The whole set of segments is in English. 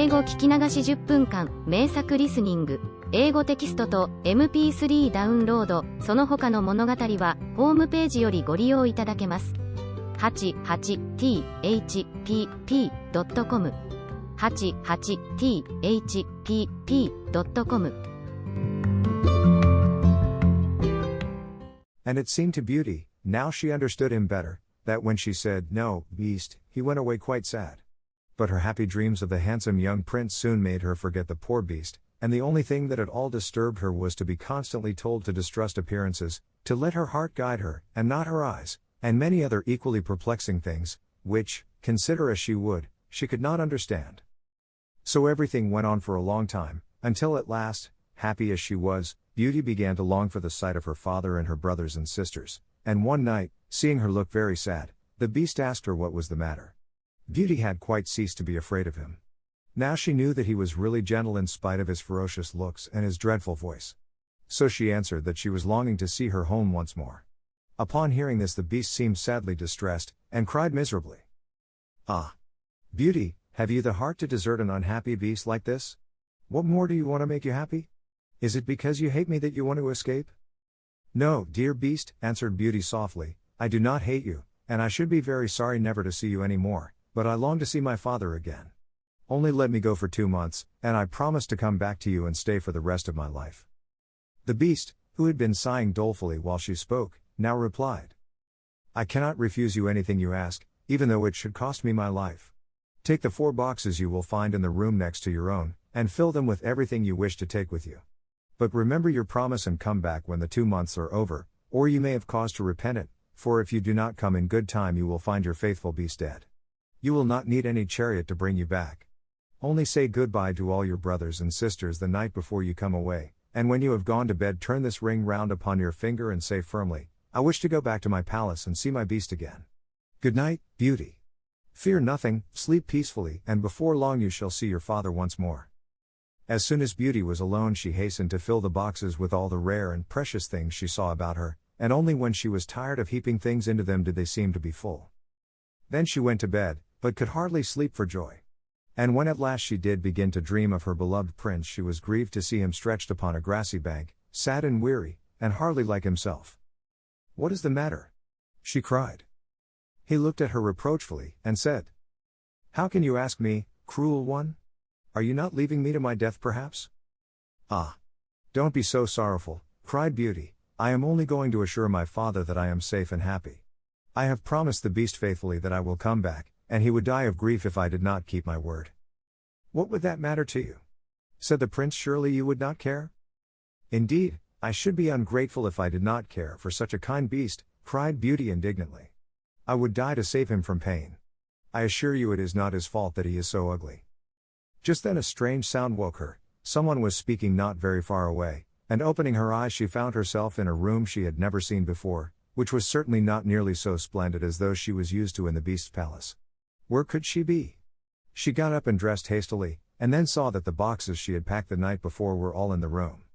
英語聞き流し10分間、名作リスニング、英語テキストと MP3 ダウンロード、その他の物語は、ホームページよりご利用いただけます。88thpp.com 88thpp.com And it seemed to Beauty, now she understood him better, that when she said, "No, beast," he went away quite sad. But her happy dreams of the handsome young prince soon made her forget the poor beast, and the only thing that at all disturbed her was to be constantly told to distrust appearances, to let her heart guide her, and not her eyes, and many other equally perplexing things, which, consider as she would, she could not understand. So everything went on for a long time, until at last, happy as she was, Beauty began to long for the sight of her father and her brothers and sisters, and one night, seeing her look very sad, the beast asked her what was the matter. Beauty had quite ceased to be afraid of him. Now she knew that he was really gentle in spite of his ferocious looks and his dreadful voice. So she answered that she was longing to see her home once more. Upon hearing this, the beast seemed sadly distressed, and cried miserably, "Ah! Beauty, have you the heart to desert an unhappy beast like this? What more do you want to make you happy? Is it because you hate me that you want to escape?" "No, dear beast," answered Beauty softly, "I do not hate you, and I should be very sorry never to see you any more, but I long to see my father again. Only let me go for 2 months, and I promise to come back to you and stay for the rest of my life." The beast, who had been sighing dolefully while she spoke, now replied, "I cannot refuse you anything you ask, even though it should cost me my life. Take the 4 boxes you will find in the room next to your own, and fill them with everything you wish to take with you. But remember your promise and come back when the 2 months are over, or you may have cause to repent it, for if you do not come in good time you will find your faithful beast dead. You will not need any chariot to bring you back. Only say goodbye to all your brothers and sisters the night before you come away, and when you have gone to bed turn this ring round upon your finger and say firmly, 'I wish to go back to my palace and see my beast again.' Good night, Beauty. Fear nothing, sleep peacefully, and before long you shall see your father once more." As soon as Beauty was alone she hastened to fill the boxes with all the rare and precious things she saw about her, and only when she was tired of heaping things into them did they seem to be full. Then she went to bed, but could hardly sleep for joy. And when at last she did begin to dream of her beloved prince she was grieved to see him stretched upon a grassy bank, sad and weary, and hardly like himself. "What is the matter?" she cried. He looked at her reproachfully, and said, "How can you ask me, cruel one? Are you not leaving me to my death perhaps?" "Ah! Don't be so sorrowful," cried Beauty, "I am only going to assure my father that I am safe and happy. I have promised the beast faithfully that I will come back, and he would die of grief if I did not keep my word." "What would that matter to you?" said the prince. "Surely you would not care?" "Indeed, I should be ungrateful if I did not care for such a kind beast," cried Beauty indignantly. "I would die to save him from pain. I assure you it is not his fault that he is so ugly." Just then a strange sound woke her. Someone was speaking not very far away, and opening her eyes she found herself in a room she had never seen before, which was certainly not nearly so splendid as those she was used to in the beast's palace. Where could she be? She got up and dressed hastily, and then saw that the boxes she had packed the night before were all in the room.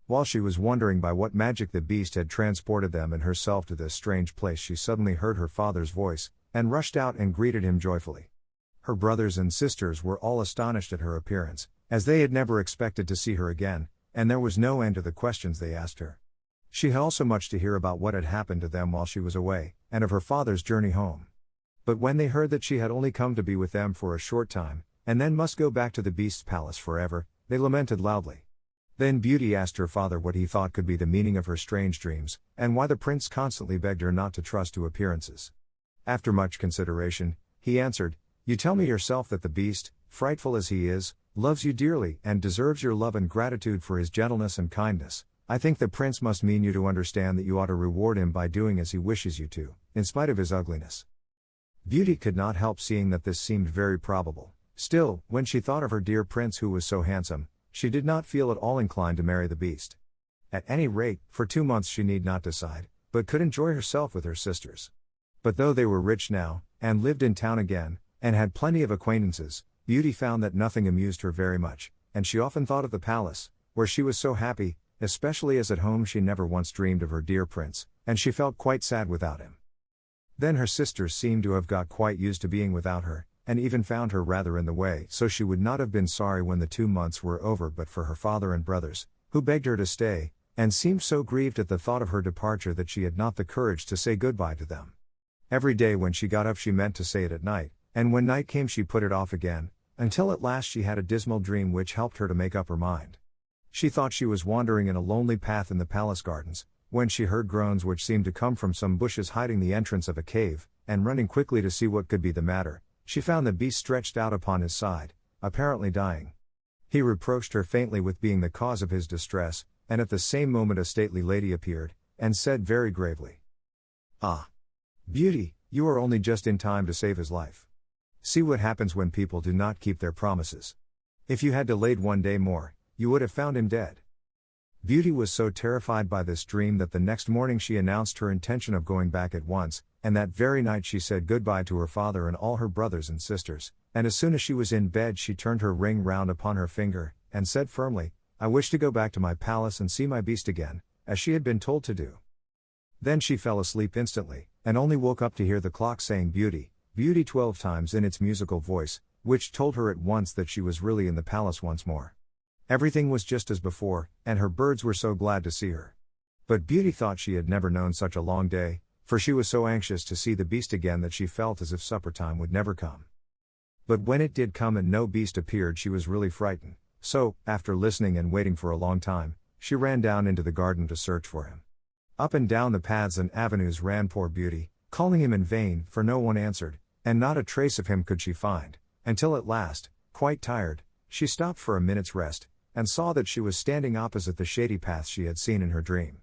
While she was wondering by what magic the beast had transported them and herself to this strange place she suddenly heard her father's voice, and rushed out and greeted him joyfully. Her brothers and sisters were all astonished at her appearance, as they had never expected to see her again, and there was no end to the questions they asked her. She had also much to hear about what had happened to them while she was away, and of her father's journey home. But when they heard that she had only come to be with them for a short time, and then must go back to the beast's palace forever, they lamented loudly. Then Beauty asked her father what he thought could be the meaning of her strange dreams, and why the prince constantly begged her not to trust to appearances. After much consideration, he answered, "You tell me yourself that the beast, frightful as he is, loves you dearly and deserves your love and gratitude for his gentleness and kindness. I think the prince must mean you to understand that you ought to reward him by doing as he wishes you to, in spite of his ugliness." Beauty could not help seeing that this seemed very probable. Still, when she thought of her dear prince who was so handsome, she did not feel at all inclined to marry the beast. At any rate, for 2 months she need not decide, but could enjoy herself with her sisters. But though they were rich now, and lived in town again, and had plenty of acquaintances, Beauty found that nothing amused her very much, and she often thought of the palace, where she was so happy, especially as at home she never once dreamed of her dear prince, and she felt quite sad without him. Then her sisters seemed to have got quite used to being without her, and even found her rather in the way, so she would not have been sorry when the 2 months were over but for her father and brothers, who begged her to stay, and seemed so grieved at the thought of her departure that she had not the courage to say goodbye to them. Every day when she got up she meant to say it at night, and when night came she put it off again, until at last she had a dismal dream which helped her to make up her mind. She thought she was wandering in a lonely path in the palace gardens, when she heard groans which seemed to come from some bushes hiding the entrance of a cave, and running quickly to see what could be the matter, she found the beast stretched out upon his side, apparently dying. He reproached her faintly with being the cause of his distress, and at the same moment a stately lady appeared, and said very gravely, "Ah, Beauty, you are only just in time to save his life. See what happens when people do not keep their promises. If you had delayed 1 day more, you would have found him dead." Beauty was so terrified by this dream that the next morning she announced her intention of going back at once, and that very night she said goodbye to her father and all her brothers and sisters, and as soon as she was in bed she turned her ring round upon her finger, and said firmly, "I wish to go back to my palace and see my beast again," as she had been told to do. Then she fell asleep instantly, and only woke up to hear the clock saying "Beauty, Beauty" 12 times in its musical voice, which told her at once that she was really in the palace once more. Everything was just as before, and her birds were so glad to see her. But Beauty thought she had never known such a long day, for she was so anxious to see the beast again that she felt as if supper time would never come. But when it did come and no beast appeared she was really frightened, so, after listening and waiting for a long time, she ran down into the garden to search for him. Up and down the paths and avenues ran poor Beauty, calling him in vain, for no one answered, and not a trace of him could she find, until at last, quite tired, she stopped for a minute's rest, and saw that she was standing opposite the shady path she had seen in her dream.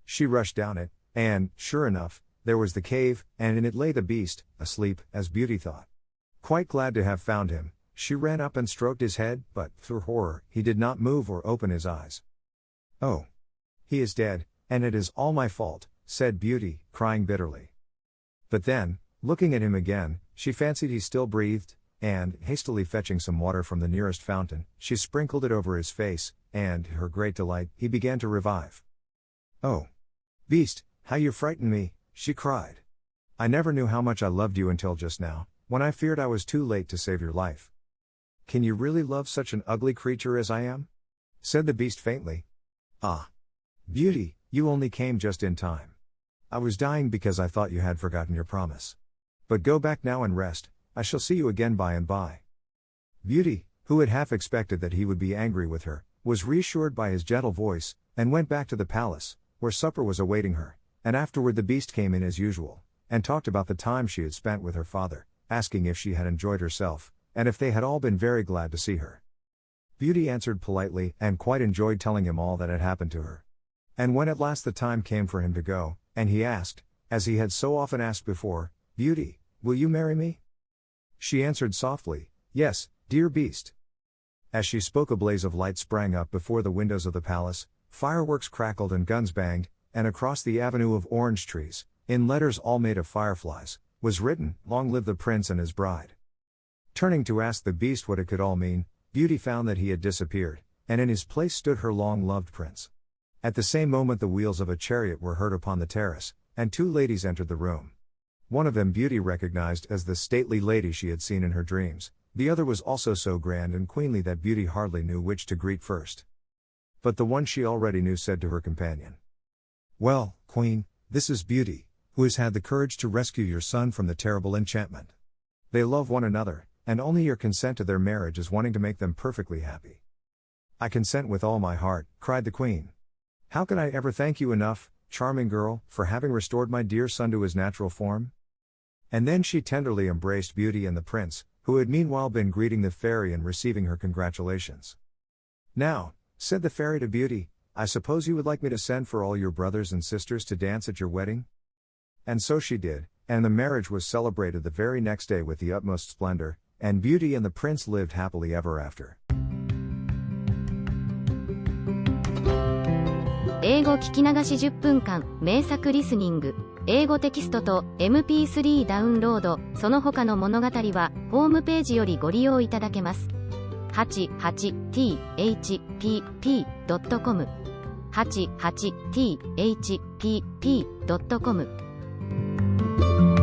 She rushed down it, and, sure enough, there was the cave, and in it lay the beast, asleep, as Beauty thought. Quite glad to have found him, she ran up and stroked his head, but, through horror, he did not move or open his eyes. "Oh! He is dead, and it is all my fault," said Beauty, crying bitterly. But then, looking at him again, she fancied he still breathed, and, hastily fetching some water from the nearest fountain, she sprinkled it over his face, and, to her great delight, he began to revive. "Oh! Beast, how you frightened me," she cried. "I never knew how much I loved you until just now, when I feared I was too late to save your life." "Can you really love such an ugly creature as I am?" said the beast faintly. "Ah! Beauty, you only came just in time. I was dying because I thought you had forgotten your promise. But go back now and rest, I shall see you again by and by." Beauty, who had half expected that he would be angry with her, was reassured by his gentle voice, and went back to the palace, where supper was awaiting her, and afterward the beast came in as usual, and talked about the time she had spent with her father, asking if she had enjoyed herself, and if they had all been very glad to see her. Beauty answered politely, and quite enjoyed telling him all that had happened to her. And when at last the time came for him to go, and he asked, as he had so often asked before, "Beauty, will you marry me?" she answered softly, "Yes, dear beast." As she spoke a blaze of light sprang up before the windows of the palace, fireworks crackled and guns banged, and across the avenue of orange trees, in letters all made of fireflies, was written, "Long live the prince and his bride." Turning to ask the beast what it could all mean, Beauty found that he had disappeared, and in his place stood her long-loved prince. At the same moment the wheels of a chariot were heard upon the terrace, and 2 ladies entered the room. One of them Beauty recognized as the stately lady she had seen in her dreams, the other was also so grand and queenly that Beauty hardly knew which to greet first. But the one she already knew said to her companion, "Well, Queen, this is Beauty, who has had the courage to rescue your son from the terrible enchantment. They love one another, and only your consent to their marriage is wanting to make them perfectly happy." "I consent with all my heart," cried the Queen. "How can I ever thank you enough, charming girl, for having restored my dear son to his natural form?" And then she tenderly embraced Beauty and the prince, who had meanwhile been greeting the fairy and receiving her congratulations. "Now," said the fairy to Beauty, "I suppose you would like me to send for all your brothers and sisters to dance at your wedding?" And so she did, and the marriage was celebrated the very next day with the utmost splendor, and Beauty and the prince lived happily ever after. 英語聞き流し10分間、名作リスニング。英語テキストと MP3 ダウンロード、その他の物語は、ホームページよりご利用いただけます。88thpp.com 88thpp.com